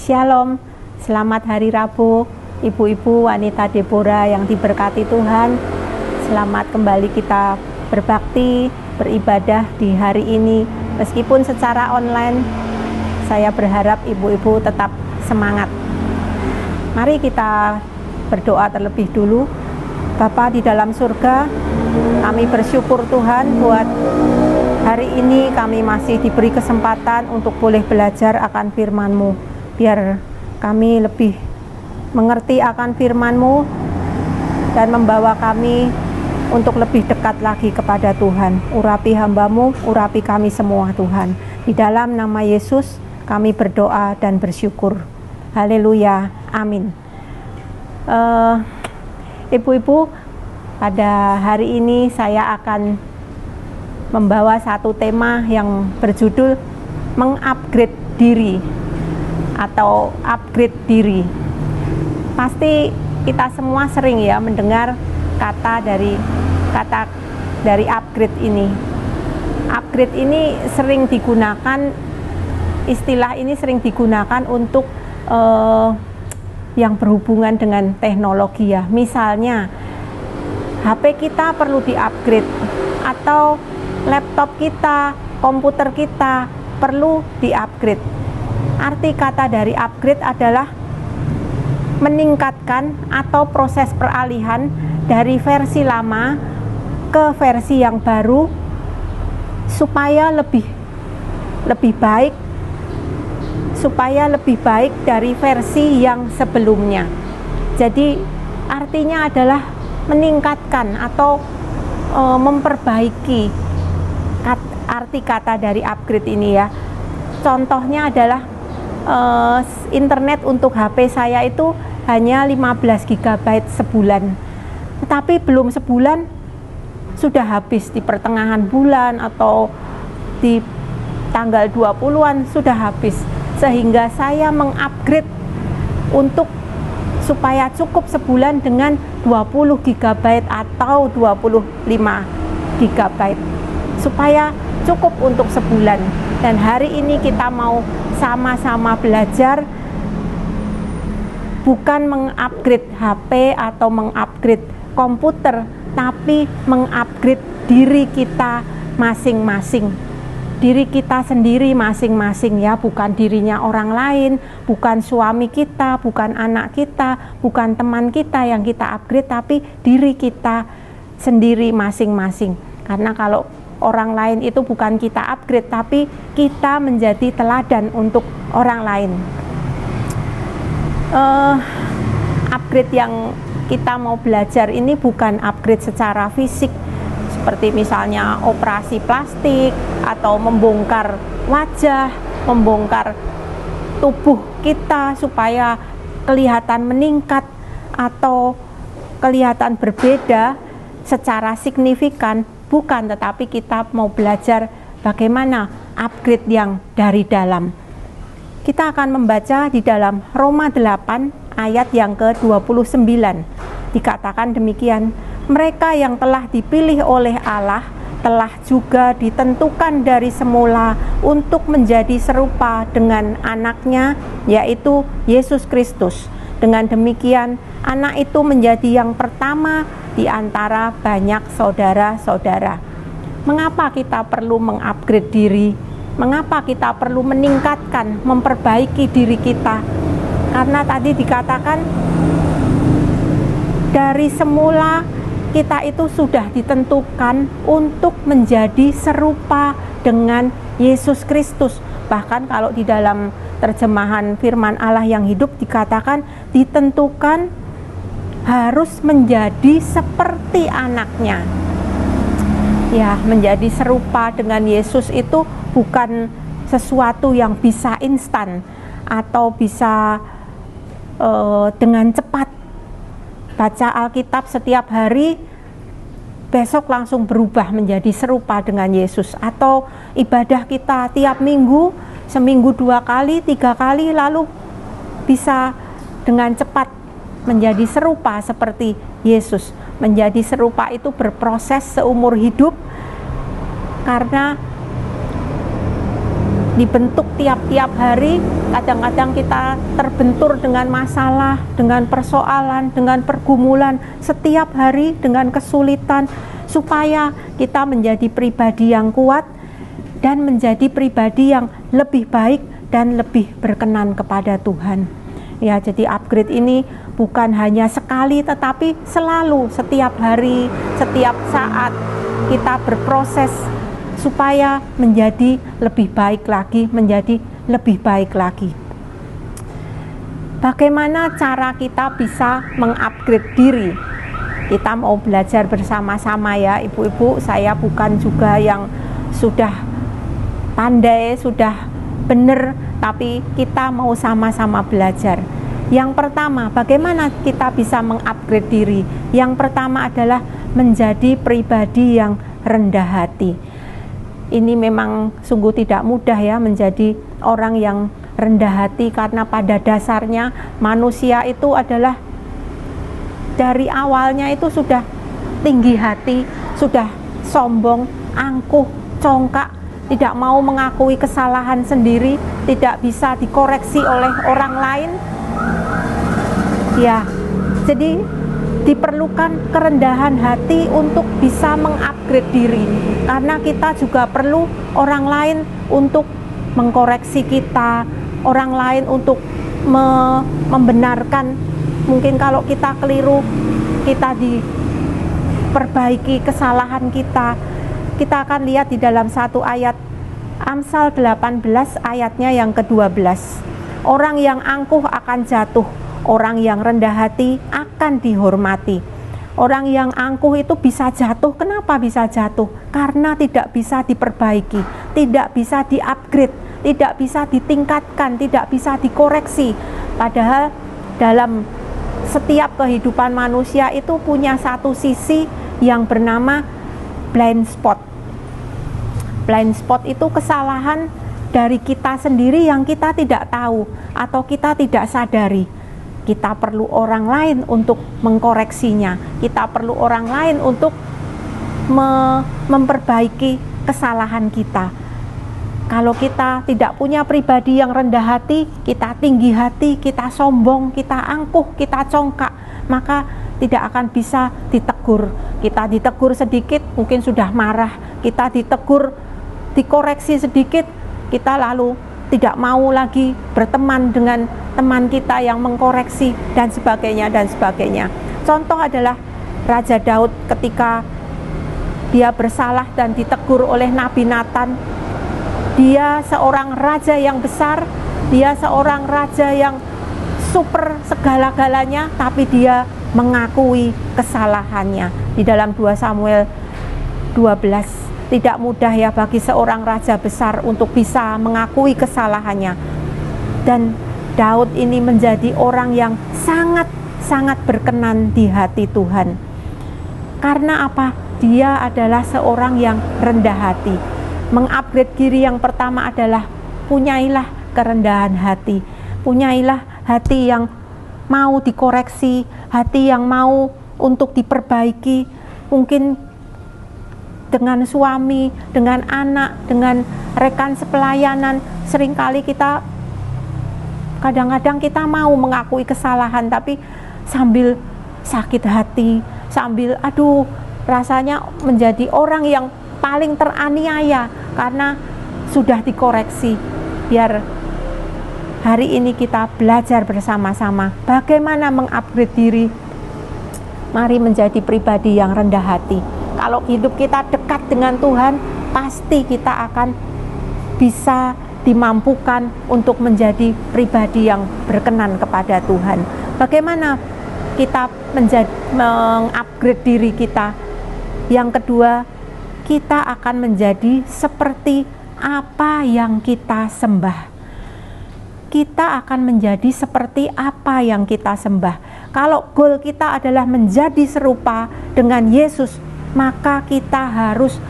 Shalom, selamat hari Rabu, ibu-ibu wanita Deborah yang diberkati Tuhan. Selamat kembali kita berbakti, beribadah di hari ini. Meskipun secara online, saya berharap ibu-ibu tetap semangat. Mari kita berdoa terlebih dulu. Bapa di dalam surga, kami bersyukur Tuhan buat hari ini kami masih diberi kesempatan untuk boleh belajar akan firman-Mu. Biar kami lebih mengerti akan firman-Mu dan membawa kami untuk lebih dekat lagi kepada Tuhan. Urapi hamba-Mu, urapi kami semua Tuhan. Di dalam nama Yesus kami berdoa dan bersyukur. Haleluya, amin. Ibu-ibu, pada hari ini saya akan membawa satu tema yang berjudul mengupgrade diri atau upgrade diri. Pasti kita semua sering ya mendengar kata dari upgrade ini. Upgrade ini sering digunakan, istilah ini sering digunakan untuk yang berhubungan dengan teknologi ya. Misalnya HP kita perlu di-upgrade, atau laptop kita, komputer kita perlu di-upgrade. Arti kata dari upgrade adalah meningkatkan atau proses peralihan dari versi lama ke versi yang baru supaya lebih baik dari versi yang sebelumnya. Jadi artinya adalah meningkatkan atau memperbaiki. Arti kata dari upgrade ini ya. Contohnya adalah internet untuk HP saya itu hanya 15 GB sebulan. Tetapi belum sebulan sudah habis, di pertengahan bulan atau di tanggal 20-an sudah habis. Sehingga saya mengupgrade untuk supaya cukup sebulan dengan 20 GB atau 25 GB. Supaya cukup untuk sebulan. Dan hari ini kita mau sama-sama belajar bukan mengupgrade HP atau mengupgrade komputer, tapi mengupgrade diri kita masing-masing. Diri kita sendiri masing-masing ya, bukan dirinya orang lain, bukan suami kita, bukan anak kita, bukan teman kita yang kita upgrade, tapi diri kita sendiri masing-masing. Karena kalau orang lain itu bukan kita upgrade, tapi kita menjadi teladan untuk orang lain. Upgrade yang kita mau belajar ini bukan upgrade secara fisik, seperti misalnya operasi plastik atau membongkar wajah, membongkar tubuh kita supaya kelihatan meningkat atau kelihatan berbeda secara signifikan. Bukan, tetapi kita mau belajar bagaimana upgrade yang dari dalam. Kita akan membaca di dalam Roma 8 ayat yang ke-29. Dikatakan demikian, mereka yang telah dipilih oleh Allah telah juga ditentukan dari semula untuk menjadi serupa dengan anaknya, yaitu Yesus Kristus. Dengan demikian, anak itu menjadi yang pertama di antara banyak saudara-saudara. Mengapa kita perlu mengupgrade diri? Mengapa kita perlu meningkatkan, memperbaiki diri kita? Karena tadi dikatakan dari semula kita itu sudah ditentukan untuk menjadi serupa dengan Yesus Kristus. Bahkan kalau di dalam terjemahan firman Allah yang hidup dikatakan ditentukan harus menjadi seperti anaknya. Ya, menjadi serupa dengan Yesus itu bukan sesuatu yang bisa instan atau bisa dengan cepat. Baca Alkitab setiap hari, besok langsung berubah menjadi serupa dengan Yesus. Atau ibadah kita tiap minggu, seminggu 2 kali, 3 kali, lalu bisa dengan cepat menjadi serupa seperti Yesus. Menjadi serupa itu berproses seumur hidup, karena dibentuk tiap-tiap hari. Kadang-kadang kita terbentur dengan masalah, dengan persoalan, dengan pergumulan setiap hari, dengan kesulitan, supaya kita menjadi pribadi yang kuat dan menjadi pribadi yang lebih baik dan lebih berkenan kepada Tuhan. Ya, jadi upgrade ini bukan hanya sekali, tetapi selalu, setiap hari, setiap saat kita berproses supaya menjadi lebih baik lagi, menjadi lebih baik lagi. Bagaimana cara kita bisa mengupgrade diri? Kita mau belajar bersama-sama ya ibu-ibu. Saya bukan juga yang sudah pandai, sudah benar, tapi kita mau sama-sama belajar. Yang pertama, bagaimana kita bisa mengupgrade diri? Yang pertama adalah menjadi pribadi yang rendah hati. Ini memang sungguh tidak mudah ya, menjadi orang yang rendah hati, karena pada dasarnya manusia itu adalah dari awalnya itu sudah tinggi hati, sudah sombong, angkuh, congkak, tidak mau mengakui kesalahan sendiri, tidak bisa dikoreksi oleh orang lain. Ya, jadi diperlukan kerendahan hati untuk bisa mengupgrade diri, karena kita juga perlu orang lain untuk mengkoreksi kita, orang lain untuk membenarkan. Mungkin kalau kita keliru, kita diperbaiki kesalahan kita. Kita akan lihat di dalam satu ayat Amsal 18 ayatnya yang ke-12. Orang yang angkuh akan jatuh, orang yang rendah hati akan dihormati. Orang yang angkuh itu bisa jatuh. Kenapa bisa jatuh? Karena tidak bisa diperbaiki, tidak bisa di-upgrade, tidak bisa ditingkatkan, tidak bisa dikoreksi. Padahal dalam setiap kehidupan manusia itu punya satu sisi yang bernama blind spot. Blind spot itu kesalahan dari kita sendiri yang kita tidak tahu atau kita tidak sadari. Kita perlu orang lain untuk mengkoreksinya. Kita perlu orang lain untuk memperbaiki kesalahan kita. Kalau kita tidak punya pribadi yang rendah hati, kita tinggi hati, kita sombong, kita angkuh, kita congkak, maka tidak akan bisa ditegur. Kita ditegur sedikit, mungkin sudah marah. Kita ditegur, dikoreksi sedikit, kita lalu tidak mau lagi berteman dengan teman kita yang mengkoreksi, dan sebagainya dan sebagainya. Contoh adalah Raja Daud ketika dia bersalah dan ditegur oleh Nabi Nathan. Dia seorang raja yang besar, dia seorang raja yang super segala-galanya, tapi dia mengakui kesalahannya. Di dalam 2 Samuel 12, tidak mudah ya bagi seorang raja besar untuk bisa mengakui kesalahannya. Dan Daud ini menjadi orang yang sangat berkenan di hati Tuhan. Karena apa? Dia adalah seorang yang rendah hati. Mengupgrade diri yang pertama adalah punyailah kerendahan hati. Punyailah hati yang mau dikoreksi, hati yang mau untuk diperbaiki. Mungkin dengan suami, dengan anak, dengan rekan sepelayanan. Seringkali kita kadang-kadang kita mau mengakui kesalahan, tapi sambil sakit hati, sambil rasanya menjadi orang yang paling teraniaya karena sudah dikoreksi. Biar hari ini kita belajar bersama-sama bagaimana mengupgrade diri. Mari menjadi pribadi yang rendah hati. Kalau hidup kita dekat dengan Tuhan, pasti kita akan bisa dimampukan untuk menjadi pribadi yang berkenan kepada Tuhan. Bagaimana kita mengupgrade diri kita? Yang kedua, kita akan menjadi seperti apa yang kita sembah. Kita akan menjadi seperti apa yang kita sembah. Kalau goal kita adalah menjadi serupa dengan Yesus, maka kita harus,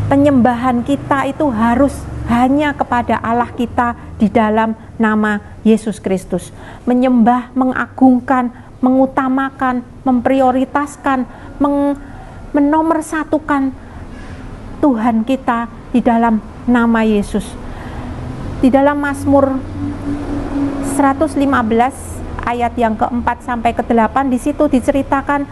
penyembahan kita itu harus hanya kepada Allah kita di dalam nama Yesus Kristus. Menyembah, mengagungkan, mengutamakan, memprioritaskan, menomorsatukan Tuhan kita di dalam nama Yesus. Di dalam Mazmur 115 ayat yang keempat sampai ke-8, di situ diceritakan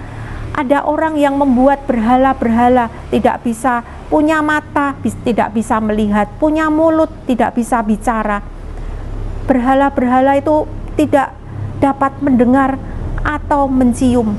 ada orang yang membuat berhala-berhala, tidak bisa punya mata, tidak bisa melihat, punya mulut, tidak bisa bicara. Berhala-berhala itu tidak dapat mendengar atau mencium.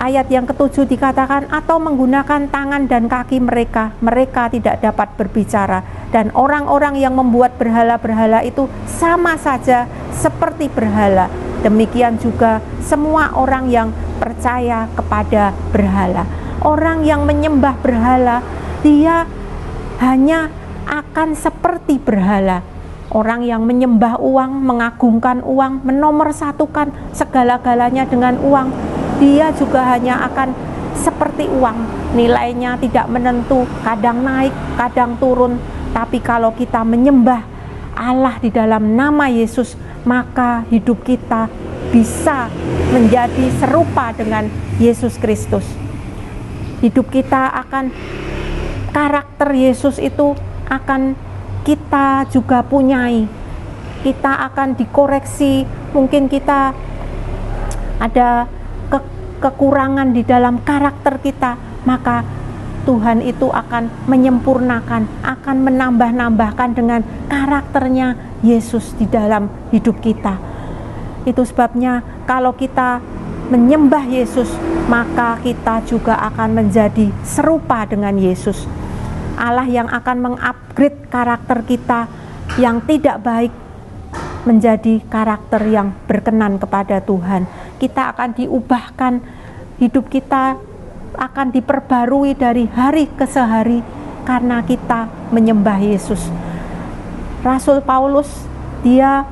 Ayat yang ke-7 dikatakan, atau menggunakan tangan dan kaki mereka, mereka tidak dapat berbicara. Dan orang-orang yang membuat berhala-berhala itu sama saja seperti berhala. Demikian juga semua orang yang percaya kepada berhala. Orang yang menyembah berhala, dia hanya akan seperti berhala. Orang yang menyembah uang, mengagungkan uang, menomorsatukan segala-galanya dengan uang, dia juga hanya akan seperti uang. Nilainya tidak menentu, kadang naik, kadang turun. Tapi kalau kita menyembah Allah di dalam nama Yesus, maka hidup kita bisa menjadi serupa dengan Yesus Kristus. Hidup kita akan, karakter Yesus itu akan kita juga punyai. Kita akan dikoreksi, mungkin kita ada kekurangan di dalam karakter kita, maka Tuhan itu akan menyempurnakan, akan menambah-nambahkan dengan karakternya Yesus di dalam hidup kita. Itu sebabnya kalau kita menyembah Yesus, maka kita juga akan menjadi serupa dengan Yesus. Allah yang akan mengupgrade karakter kita yang tidak baik menjadi karakter yang berkenan kepada Tuhan. Kita akan diubahkan, hidup kita akan diperbarui dari hari ke hari karena kita menyembah Yesus. Rasul Paulus, dia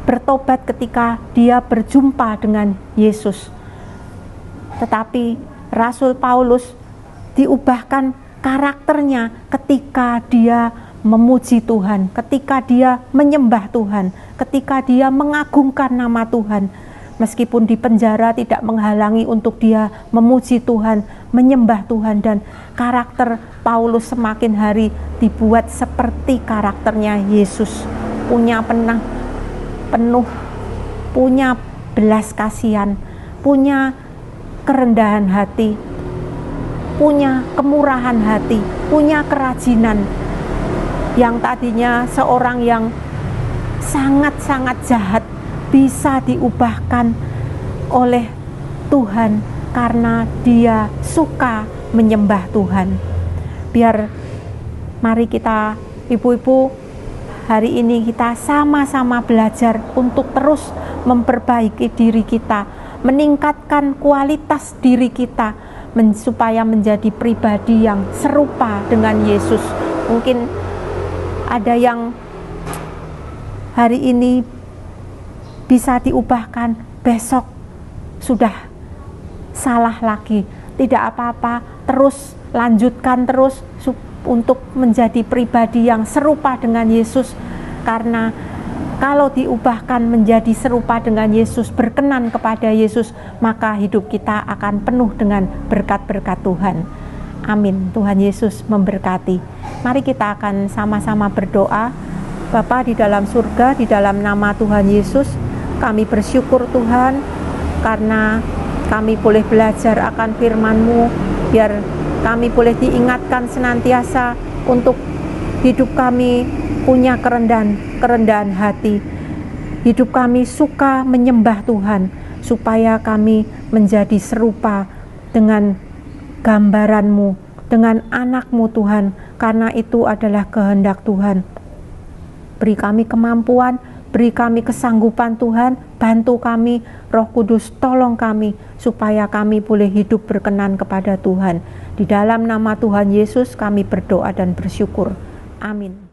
bertobat ketika dia berjumpa dengan Yesus. Tetapi Rasul Paulus diubahkan karakternya ketika dia memuji Tuhan, ketika dia menyembah Tuhan, ketika dia mengagungkan nama Tuhan. Meskipun di penjara tidak menghalangi untuk dia memuji Tuhan, menyembah Tuhan, dan karakter Paulus semakin hari dibuat seperti karakternya Yesus, punya penuh, punya belas kasihan, punya kerendahan hati, punya kemurahan hati, punya kerajinan. Yang tadinya seorang yang sangat-sangat jahat bisa diubahkan oleh Tuhan karena dia suka menyembah Tuhan. Biar mari kita, ibu-ibu, hari ini kita sama-sama belajar untuk terus memperbaiki diri kita, meningkatkan kualitas diri kita, supaya menjadi pribadi yang serupa dengan Yesus. Mungkin ada yang hari ini bisa diubahkan, besok sudah salah lagi. Tidak apa-apa, terus lanjutkan terus untuk menjadi pribadi yang serupa dengan Yesus. Karena kalau diubahkan menjadi serupa dengan Yesus, berkenan kepada Yesus, maka hidup kita akan penuh dengan berkat-berkat Tuhan. Amin. Tuhan Yesus memberkati. Mari kita akan sama-sama berdoa. Bapa di dalam surga, di dalam nama Tuhan Yesus, kami bersyukur Tuhan karena kami boleh belajar akan firman-Mu, biar kami boleh diingatkan senantiasa untuk hidup kami punya kerendahan hati. Hidup kami suka menyembah Tuhan, supaya kami menjadi serupa dengan gambaran-Mu, dengan anak-Mu Tuhan, karena itu adalah kehendak Tuhan. Beri kami kemampuan, beri kami kesanggupan Tuhan, bantu kami, Roh Kudus tolong kami, supaya kami boleh hidup berkenan kepada Tuhan. Di dalam nama Tuhan Yesus kami berdoa dan bersyukur. Amin.